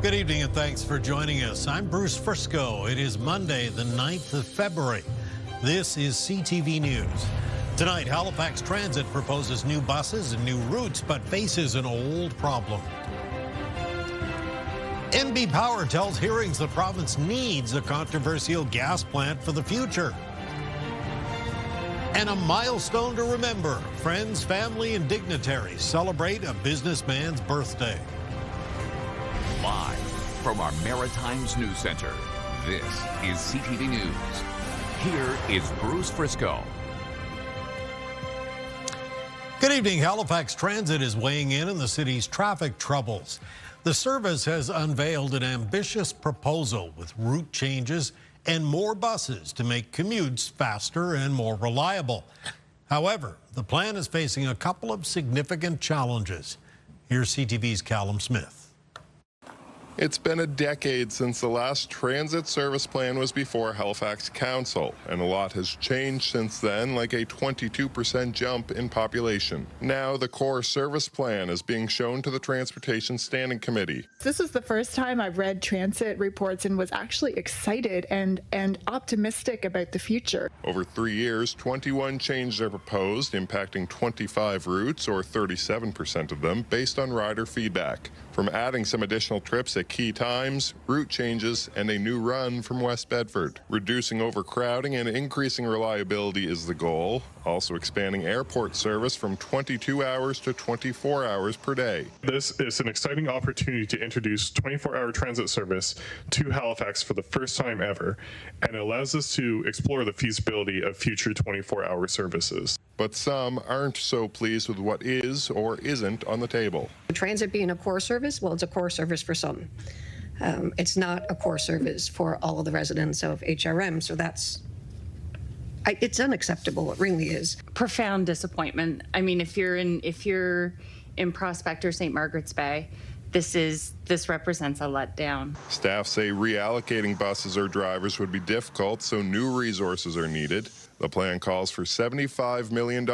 Good evening and thanks for joining us. I'm Bruce Frisco. It is Monday, the 9th of February. This is CTV News. Tonight, Halifax Transit proposes new buses and new routes, but faces an old problem. NB Power tells hearings the province needs a controversial gas plant for the future. And a milestone to remember. Friends, family, and dignitaries celebrate a businessman's birthday. Live from our Maritimes News Center, this is CTV News. Here is Bruce Frisco. Good evening. Halifax Transit is weighing in on the city's traffic troubles. The service has unveiled an ambitious proposal with route changes and more buses to make commutes faster and more reliable. However, the plan is facing a couple of significant challenges. Here's CTV's Callum Smith. It's been a decade since the last transit service plan was before Halifax Council, and a lot has changed since then, like a 22% jump in population. Now the core service plan is being shown to the Transportation Standing Committee. This is the first time I've read transit reports and was actually excited and optimistic about the future. Over 3 years, 21 changes are proposed, impacting 25 routes, or 37% of them, based on rider feedback. From adding some additional trips at key times, route changes, and a new run from West Bedford. Reducing overcrowding and increasing reliability is the goal. Also expanding airport service from 22 hours to 24 hours per day. This is an exciting opportunity to introduce 24-hour transit service to Halifax for the first time ever, and allows us to explore the feasibility of future 24-hour services. But some aren't so pleased with what is or isn't on the table. Transit being a core service, well, it's a core service for some. It's not a core service for all of the residents of HRM, so it's unacceptable. It really is. Profound disappointment. I mean, if you're in Prospect or St. Margaret's Bay, this represents a letdown. Staff say reallocating buses or drivers would be difficult, so new resources are needed. The plan calls for $75 million,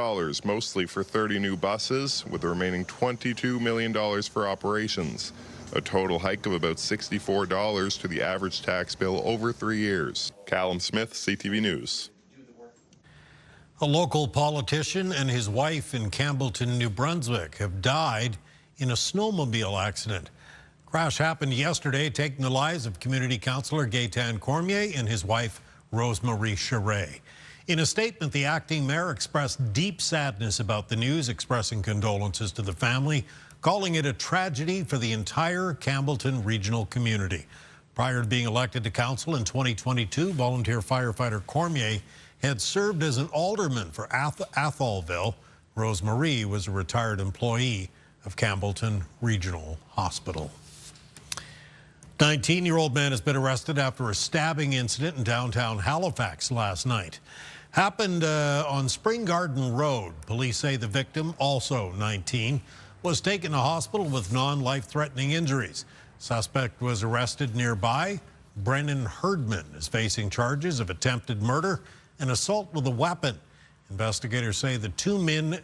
mostly for 30 new buses, with the remaining $22 million for operations. A total hike of about $64 to the average tax bill over 3 years. Callum Smith, CTV News. A local politician and his wife in Campbellton, New Brunswick, have died in a snowmobile accident. Crash happened yesterday, taking the lives of community councillor Gaetan Cormier and his wife, Rosemarie Charret. In a statement, the acting mayor expressed deep sadness about the news, expressing condolences to the family, calling it a tragedy for the entire Campbellton regional community. Prior to being elected to council in 2022, volunteer firefighter Cormier had served as an alderman for Atholville. Rosemarie was a retired employee of Campbellton Regional Hospital. 19-year-old man has been arrested after a stabbing incident in downtown Halifax last night. Happened on Spring Garden Road. Police say the victim, also 19, was taken to hospital with non-life-threatening injuries. Suspect was arrested nearby. Brennan Herdman is facing charges of attempted murder and assault with a weapon. Investigators say the two men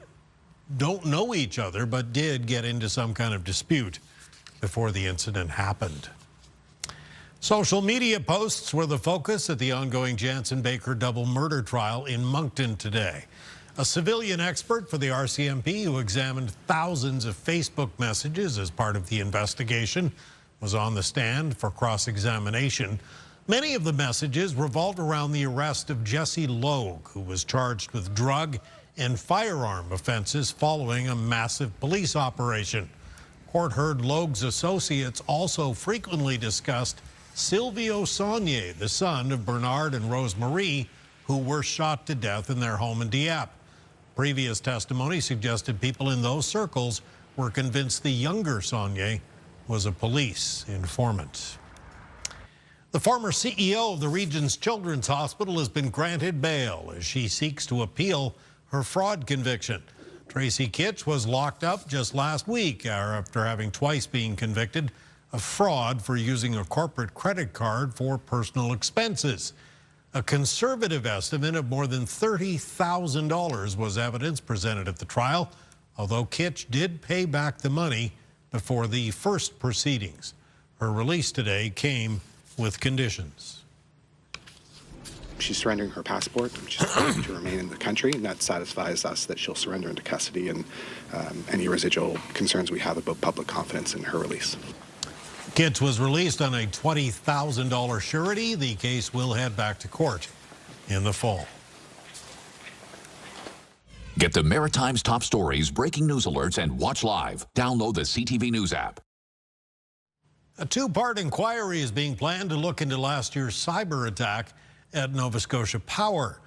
don't know each other, but did get into some kind of dispute before the incident happened. Social media posts were the focus at the ongoing Jansen Baker double murder trial in Moncton today. A civilian expert for the RCMP who examined thousands of Facebook messages as part of the investigation was on the stand for cross-examination. Many of the messages revolved around the arrest of Jesse Logue, who was charged with drug and firearm offenses following a massive police operation. Court heard Logue's associates also frequently discussed Silvio Saunier, the son of Bernard and Rosemarie, who were shot to death in their home in Dieppe. Previous testimony suggested people in those circles were convinced the younger Saunier was a police informant. The former CEO of the region's children's hospital has been granted bail as she seeks to appeal her fraud conviction. Tracy Kitch was locked up just last week after having twice been convicted of fraud for using a corporate credit card for personal expenses. A conservative estimate of more than $30,000 was evidence presented at the trial, although Kitch did pay back the money before the first proceedings. Her release today came with conditions. She's surrendering her passport, which is to remain in the country, and that satisfies us that she'll surrender into custody and any residual concerns we have about public confidence in her release. Kitts was released on a $20,000 surety. The case will head back to court in the fall. Get the Maritime's top stories, breaking news alerts, and watch live. Download the CTV News app. A two-part inquiry is being planned to look into last year's cyber attack at Nova Scotia Power.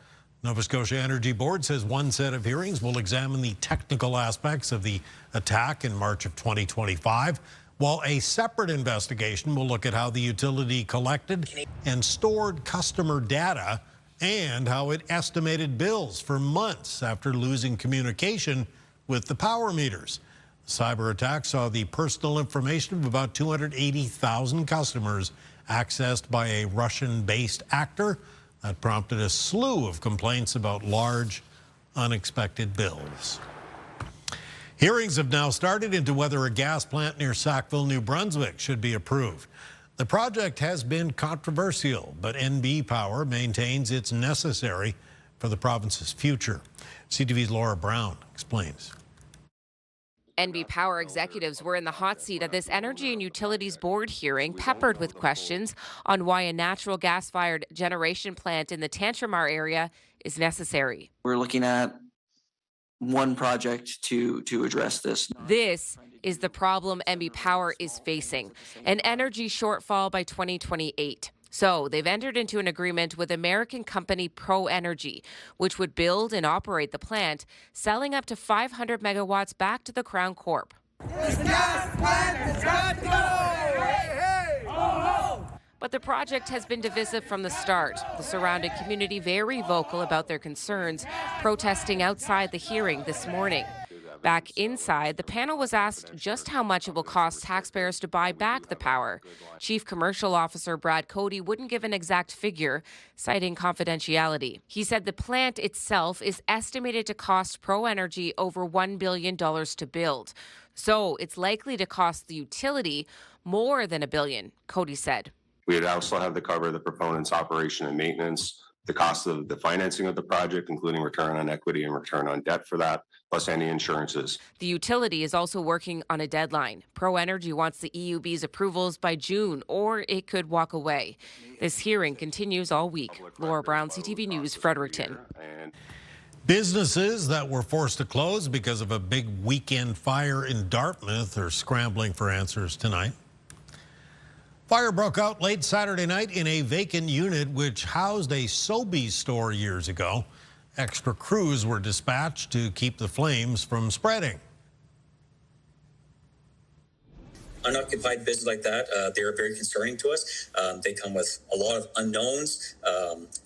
Nova Scotia Energy Board says one set of hearings will examine the technical aspects of the attack in March of 2025, while a separate investigation will look at how the utility collected and stored customer data and how it estimated bills for months after losing communication with the power meters. The cyber attack saw the personal information of about 280,000 customers accessed by a Russian-based actor. That prompted a slew of complaints about large, unexpected bills. Hearings have now started into whether a gas plant near Sackville, New Brunswick should be approved. The project has been controversial, but NB Power maintains it's necessary for the province's future. CTV's Laura Brown explains. NB Power executives were in the hot seat at this Energy and Utilities Board hearing, peppered with questions on why a natural gas-fired generation plant in the Tantramar area is necessary. We're looking at one project to address this. This is the problem NB Power is facing, an energy shortfall by 2028. So they've entered into an agreement with American company Pro Energy, which would build and operate the plant, selling up to 500 megawatts back to the Crown Corp. This gas plant has got to go! Hey, hey! Ho, ho! But the project has been divisive from the start. The surrounding community very vocal about their concerns, protesting outside the hearing this morning. Back inside, the panel was asked just how much it will cost taxpayers to buy back the power. Chief Commercial Officer Brad Cody wouldn't give an exact figure, citing confidentiality. He said the plant itself is estimated to cost Pro Energy over $1 billion to build. So it's likely to cost the utility more than $1 billion, Cody said. We would also have to cover the proponent's operation and maintenance, the cost of the financing of the project, including return on equity and return on debt for that, plus any insurances. The utility is also working on a deadline. Pro Energy wants the EUB's approvals by June, or it could walk away. This hearing continues all week. Laura Brown, CTV News, Fredericton. Businesses that were forced to close because of a big weekend fire in Dartmouth are scrambling for answers tonight. Fire broke out late Saturday night in a vacant unit which housed a Sobeys store years ago. Extra crews were dispatched to keep the flames from spreading. Unoccupied business like that, they're very concerning to us. They come with a lot of unknowns,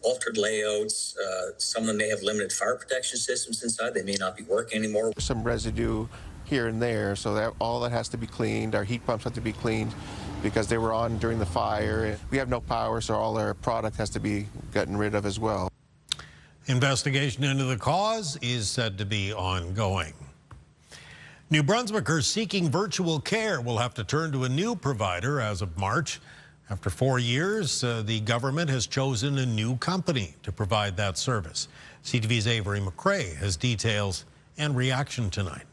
altered layouts. Some of them may have limited fire protection systems inside. They may not be working anymore. Some residue here and there, so that all that has to be cleaned. Our heat pumps have to be cleaned because they were on during the fire. We have no power, so all our product has to be gotten rid of as well. Investigation into the cause is said to be ongoing. New Brunswickers seeking virtual care will have to turn to a new provider as of March. After 4 years, the government has chosen a new company to provide that service. CTV's Avery McRae has details and reaction tonight.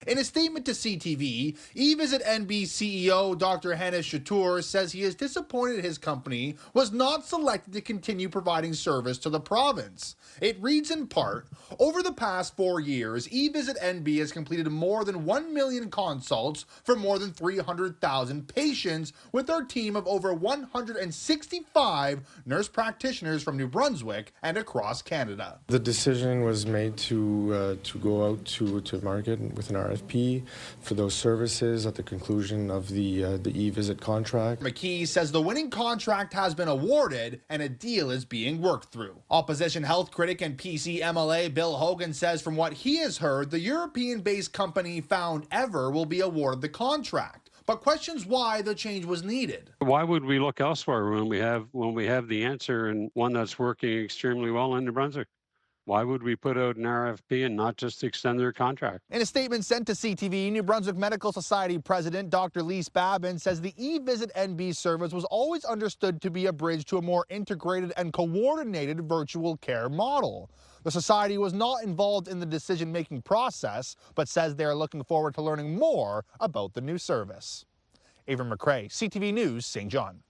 In a statement to CTV, eVisit NB CEO Dr. Hannes Chatour says he is disappointed his company was not selected to continue providing service to the province. It reads in part, over the past 4 years, eVisit NB has completed more than 1 million consults for more than 300,000 patients with our team of over 165 nurse practitioners from New Brunswick and across Canada. The decision was made to go out to market with an RFP for those services at the conclusion of the eVisit contract. McKee says the winning contract has been awarded and a deal is being worked through. Opposition health critic and PC MLA Bill Hogan says from what he has heard, the European-based company Found Ever will be awarded the contract, but questions why the change was needed. Why would we look elsewhere when we have the answer and one that's working extremely well in New Brunswick? Why would we put out an RFP and not just extend their contract? In a statement sent to CTV, New Brunswick Medical Society President Dr. Lise Babin says the eVisit NB service was always understood to be a bridge to a more integrated and coordinated virtual care model. The society was not involved in the decision-making process, but says they are looking forward to learning more about the new service. Avram McCrae, CTV News, St. John.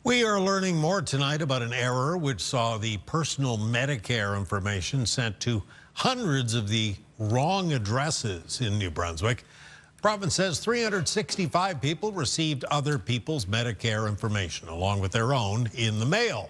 We are learning more tonight about an error which saw the personal Medicare information sent to hundreds of the wrong addresses in New Brunswick. The province says 365 people received other people's Medicare information, along with their own, in the mail.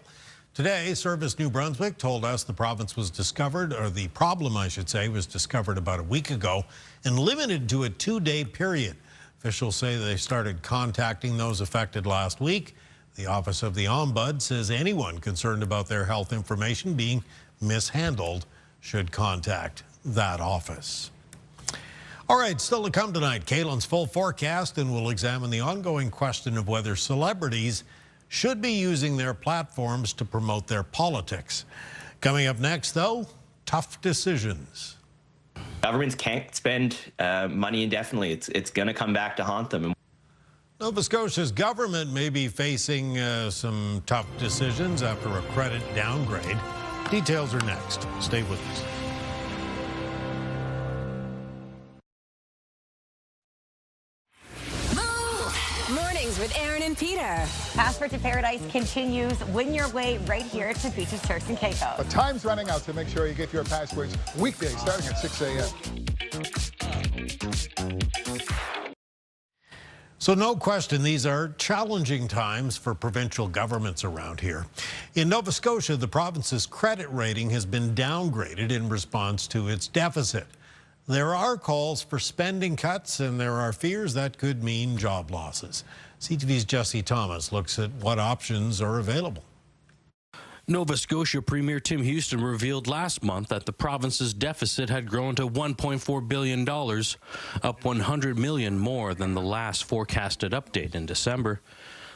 Today, Service New Brunswick told us the province was discovered, or the problem, I should say, was discovered about a week ago and limited to a 2-day period. Officials say they started contacting those affected last week. The Office of the Ombudsman says anyone concerned about their health information being mishandled should contact that office. All right, still to come tonight, Caitlin's full forecast, and we'll examine the ongoing question of whether celebrities should be using their platforms to promote their politics. Coming up next, though, tough decisions. Governments can't spend money indefinitely. It's going to come back to haunt them. Nova Scotia's government may be facing some tough decisions after a credit downgrade. Details are next. Stay with us. Mornings with Aaron and Peter. Passport to Paradise continues. Win your way right here to Beaches, Turks and Caicos. But time's running out, so make sure you get your passports weekdays starting at 6 a.m. So no question, these are challenging times for provincial governments around here. In Nova Scotia, the province's credit rating has been downgraded in response to its deficit. There are calls for spending cuts, and there are fears that could mean job losses. CTV's Jesse Thomas looks at what options are available. Nova Scotia Premier Tim Houston revealed last month that the province's deficit had grown to $1.4 billion, up $100 million more than the last forecasted update in December.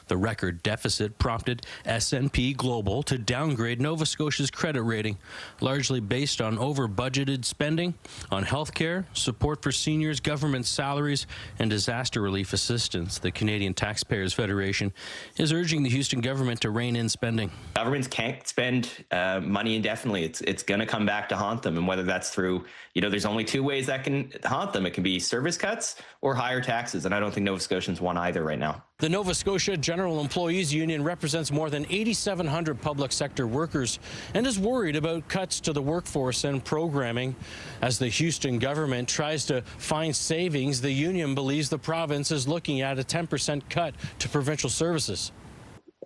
The record deficit prompted S&P Global to downgrade Nova Scotia's credit rating, largely based on over-budgeted spending on health care, support for seniors, government salaries, and disaster relief assistance. The Canadian Taxpayers Federation is urging the Houston government to rein in spending. Governments can't spend money indefinitely. It's going to come back to haunt them, and whether that's through, there's only two ways that can haunt them. It can be service cuts or higher taxes, and I don't think Nova Scotians want either right now. The Nova Scotia General Employees Union represents more than 8,700 public sector workers and is worried about cuts to the workforce and programming. As the Houston government tries to find savings, the union believes the province is looking at a 10% cut to provincial services.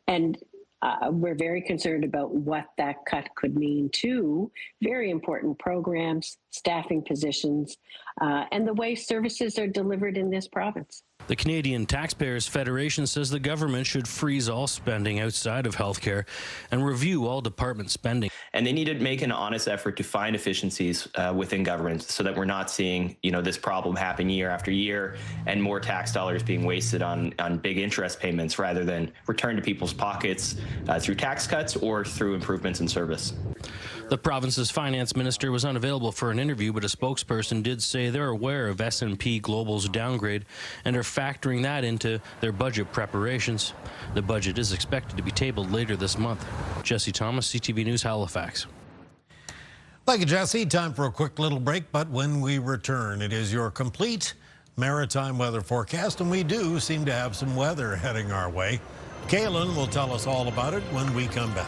And we're very concerned about what that cut could mean to very important programs, staffing positions, and the way services are delivered in this province. The Canadian Taxpayers Federation says the government should freeze all spending outside of healthcare and review all department spending. And they need to make an honest effort to find efficiencies within government so that we're not seeing, this problem happen year after year and more tax dollars being wasted on big interest payments rather than return to people's pockets through tax cuts or through improvements in service. The province's finance minister was unavailable for an interview, but a spokesperson did say they're aware of S&P Global's downgrade and are factoring that into their budget preparations. The budget is expected to be tabled later this month. Jesse Thomas, CTV News, Halifax. Thank you, Jesse. Time for a quick little break, but when we return, it is your complete maritime weather forecast, and we do seem to have some weather heading our way. Caitlin will tell us all about it when we come back.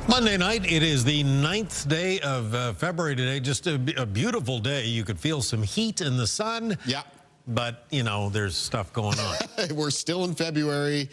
Monday night, it is the 9th day of February today. Just a beautiful day. You could feel some heat in the sun. Yeah. But, you know, there's stuff going on. We're still in February.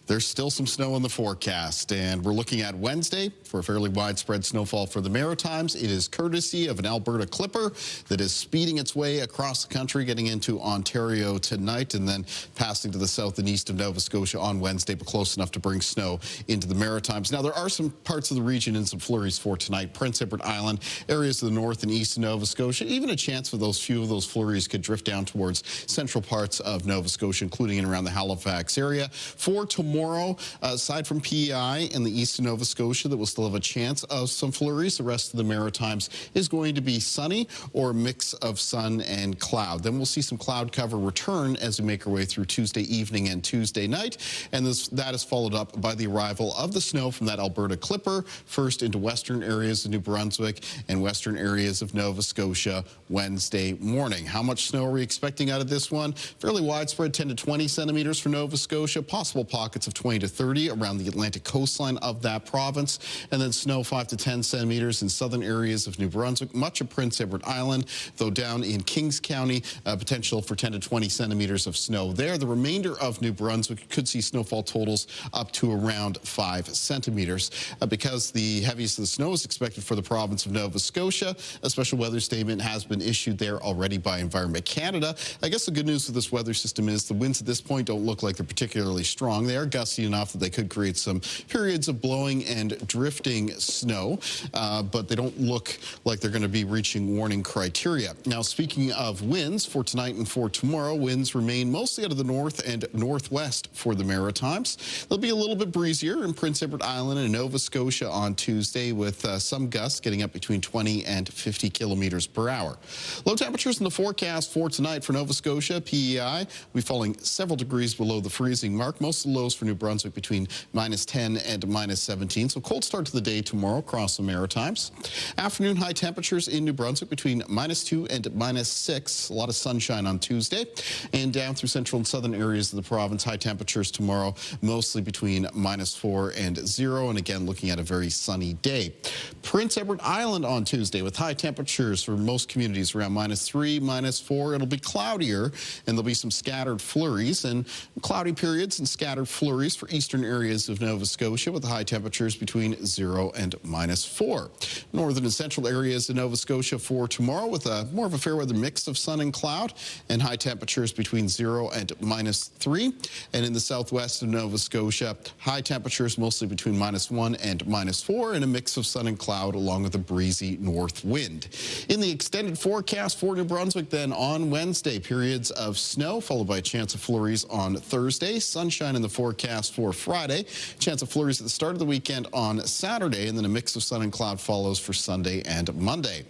There's still some snow in the forecast. And we're looking at Wednesday for a fairly widespread snowfall for the Maritimes. It is courtesy of an Alberta clipper that is speeding its way across the country, getting into Ontario tonight, and then passing to the south and east of Nova Scotia on Wednesday, but close enough to bring snow into the Maritimes. Now, there are some parts of the region and some flurries for tonight. Prince Edward Island, areas of the north and east of Nova Scotia. Even a chance for those few of those flurries could drift down towards central parts of Nova Scotia, including and around the Halifax area. For tomorrow, aside from PEI and the east of Nova Scotia, that will still have a chance of some flurries. The rest of the Maritimes is going to be sunny or a mix of sun and cloud. Then we'll see some cloud cover return as we make our way through Tuesday evening and Tuesday night. And that is followed up by the arrival of the snow from that Alberta clipper, first into western areas of New Brunswick and western areas of Nova Scotia Wednesday morning. How much snow are we expecting out of this one? Fairly widespread, 10 to 20 centimeters for Nova Scotia, possible pockets of 20 to 30 around the Atlantic coastline of that province, and then snow 5 to 10 centimeters in southern areas of New Brunswick, much of Prince Edward Island, though down in Kings County, potential for 10 to 20 centimeters of snow there. The remainder of New Brunswick could see snowfall totals up to around 5 centimeters. Because the heaviest of the snow is expected for the province of Nova Scotia, a special weather statement has been issued there already by Environment Canada. I guess the good news with this weather system is the winds at this point don't look like they're particularly strong. They are gusty enough that they could create some periods of blowing and drifting snow, but they don't look like they're going to be reaching warning criteria. Now, speaking of winds, for tonight and for tomorrow, winds remain mostly out of the north and northwest for the Maritimes. They'll be a little bit breezier in Prince Edward Island and Nova Scotia on Tuesday, with some gusts getting up between 20 and 50 kilometers per hour. Low temperatures in the forecast for tonight for Nova Scotia. PEI will be falling several degrees below the freezing mark. Most of the lows for New Brunswick between -10 and -17. So cold start to the day tomorrow across the Maritimes. Afternoon high temperatures in New Brunswick between -2 and -6. A lot of sunshine on Tuesday. And down through central and southern areas of the province, high temperatures tomorrow mostly between -4 and 0. And again, looking at a very sunny day. Prince Edward Island on Tuesday with high temperatures for most communities around -3, -4. It'll be cloudier, and there'll be some scattered flurries and cloudy periods and scattered flurries for eastern areas of Nova Scotia, with high temperatures between 0 and -4. Northern and central areas of Nova Scotia for tomorrow, with more of a fair weather mix of sun and cloud, and high temperatures between 0 and -3. And in the southwest of Nova Scotia, high temperatures mostly between -1 and -4, and a mix of sun and cloud along with a breezy north wind. In the extended forecast for New Brunswick, then on Wednesday, periods of snow followed by a chance of flurries on Thursday. Sunshine in the forecast for Friday. Chance of flurries at the start of the weekend on Saturday, and then a mix of sun and cloud follows for Sunday and Monday.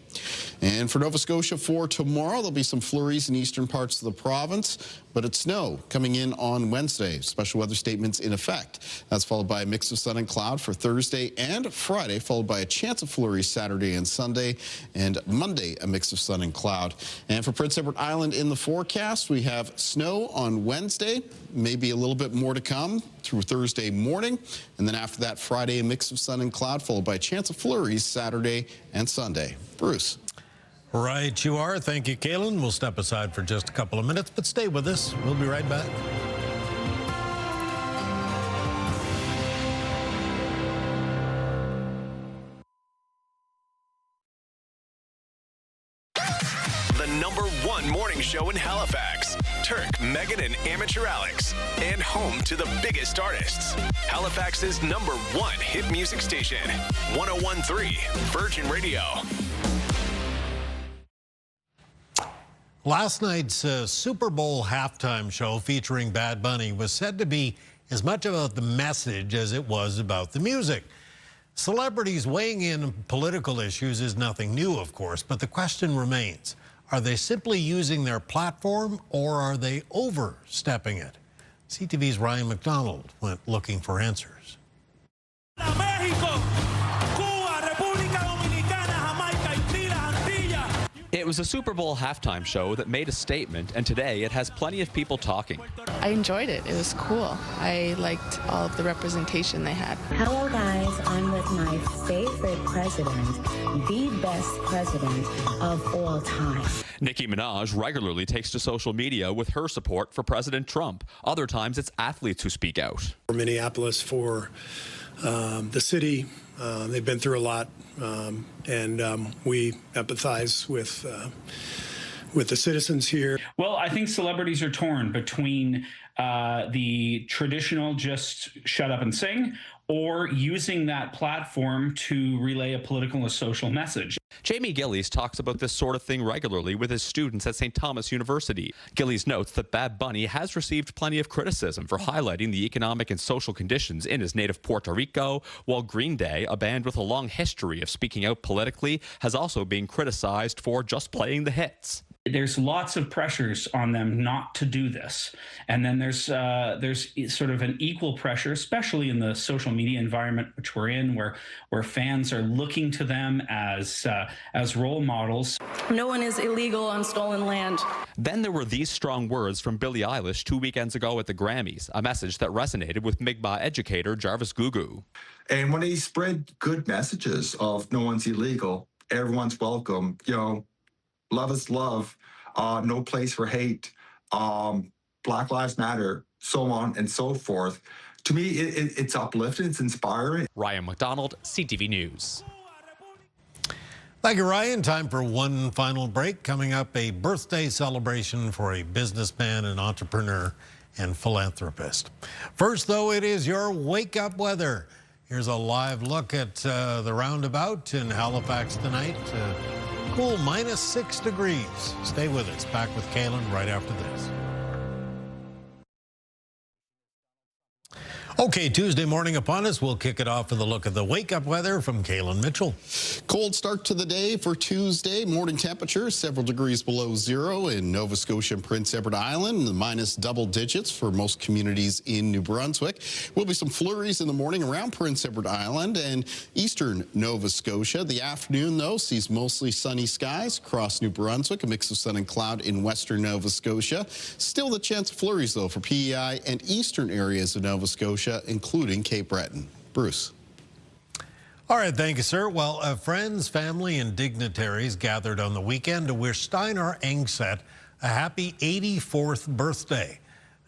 And for Nova Scotia for tomorrow, there'll be some flurries in eastern parts of the province, but it's snow coming in on Wednesday. Special weather statements in effect. That's followed by a mix of sun and cloud for Thursday and Friday, followed by a chance of flurries Saturday and Sunday, and Monday a mix of sun and cloud. And for Prince Edward Island in the forecast, we have snow on Wednesday, maybe a little bit more to come through Thursday morning, and then after that, Friday a mix of sun and cloud, followed by a chance of flurries Saturday and Sunday. Bruce. Right, you are. Thank you, Kaylin. We'll step aside for just a couple of minutes, but stay with us. We'll be right back. The #1 morning show in Halifax. Turk, Megan, and Amateur Alex. And home to the biggest artists. Halifax's #1 hit music station. 101.3 Virgin Radio. Last night's Super Bowl halftime show featuring Bad Bunny was said to be as much about the message as it was about the music. Celebrities weighing in on political issues is nothing new, of course, but the question remains, are they simply using their platform or are they overstepping it? CTV's Ryan McDonald went looking for answers. Mexico, Cuba, República Dominicana, Jamaica, Haití, las Antillas. It It was a Super Bowl halftime show that made a statement, and today it has plenty of people talking. I enjoyed it. It was cool. I liked all of the representation they had. Hello, guys. I'm with my favorite president, the best president of all time. Nicki Minaj regularly takes to social media with her support for President Trump. Other times it's athletes who speak out. For Minneapolis, for the city, they've been through a lot, and we empathize with the citizens here. Well, I think celebrities are torn between the traditional just shut up and sing, or using that platform to relay a political and social message. Jamie Gillies talks about this sort of thing regularly with his students at St. Thomas University. Gillies notes that Bad Bunny has received plenty of criticism for highlighting the economic and social conditions in his native Puerto Rico, while Green Day, a band with a long history of speaking out politically, has also been criticized for just playing the hits. There's lots of pressures on them not to do this. And then there's sort of an equal pressure, especially in the social media environment which we're in, where fans are looking to them as role models. No one is illegal on stolen land. Then there were these strong words from Billie Eilish 2 weekends ago at the Grammys, a message that resonated with Mi'kmaq educator Jarvis Gugu. And when they spread good messages of no one's illegal, everyone's welcome, love is love, no place for hate, Black Lives Matter, so on and so forth. To me, it's uplifting, it's inspiring. Ryan McDonald, CTV News. Thank you, Ryan. Time for one final break. Coming up, a birthday celebration for a businessman and entrepreneur and philanthropist. First, though, it is your wake-up weather. Here's a live look at the roundabout in Halifax tonight. Cool, -6 degrees. Stay with us. Back with Kaylin right after this. Okay, Tuesday morning upon us. We'll kick it off with a look at the wake-up weather from Kaylin Mitchell. Cold start to the day for Tuesday. Morning temperature several degrees below zero in Nova Scotia and Prince Edward Island. Minus double digits for most communities in New Brunswick. Will be some flurries in the morning around Prince Edward Island and eastern Nova Scotia. The afternoon, though, sees mostly sunny skies across New Brunswick. A mix of sun and cloud in western Nova Scotia. Still the chance of flurries, though, for PEI and eastern areas of Nova Scotia, including Cape Breton. Bruce. All right, thank you, sir. Well, friends, family, and dignitaries gathered on the weekend to wish Steinar Engset a happy 84th birthday.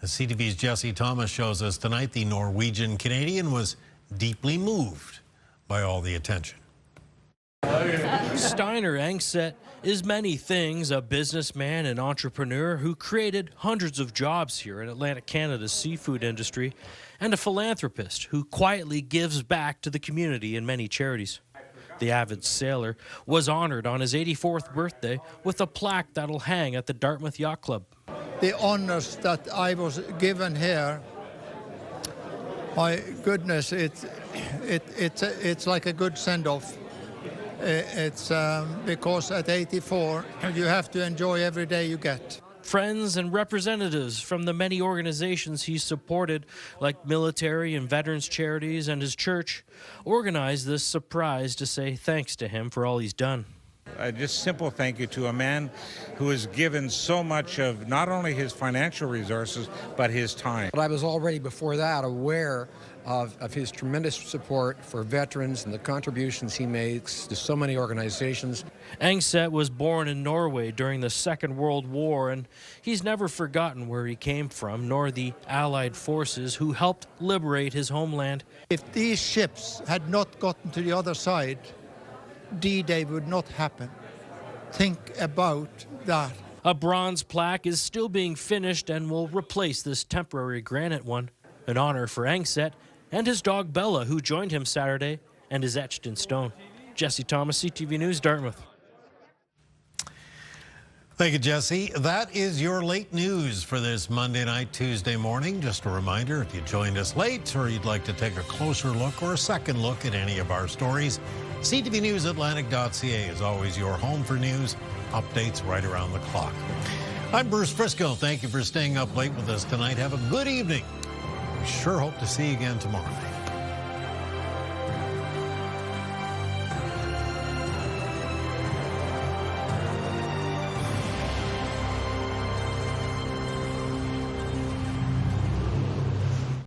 As CTV's Jesse Thomas shows us tonight, the Norwegian-Canadian was deeply moved by all the attention. Steinar Engset is many things, a businessman and entrepreneur who created hundreds of jobs here in Atlantic Canada's seafood industry, and a philanthropist who quietly gives back to the community in many charities. The avid sailor was honored on his 84th birthday with a plaque that'll hang at the Dartmouth Yacht Club. The honors that I was given here, my goodness, it's like a good send-off. It's because at 84, you have to enjoy every day you get. Friends and representatives from the many organizations he supported, like military and veterans charities and his church, organized this surprise to say thanks to him for all he's done. Just simple thank you to a man who has given so much of not only his financial resources, but his time. But I was already before that aware of his tremendous support for veterans and the contributions he makes to so many organizations. Engset was born in Norway during the Second World War, and he's never forgotten where he came from, nor the Allied forces who helped liberate his homeland. If these ships had not gotten to the other side, D-Day would not happen. Think about that. A bronze plaque is still being finished and will replace this temporary granite one. An honor for Engset and his dog Bella, who joined him Saturday and is etched in stone. Jesse Thomas, CTV News, Dartmouth. Thank you, Jesse. That is your late news for this Monday night, Tuesday morning. Just a reminder, if you joined us late or you'd like to take a closer look or a second look at any of our stories, ctvnewsatlantic.ca is always your home for news, updates right around the clock. I'm Bruce Frisco. Thank you for staying up late with us tonight. Have a good evening. We sure hope to see you again tomorrow.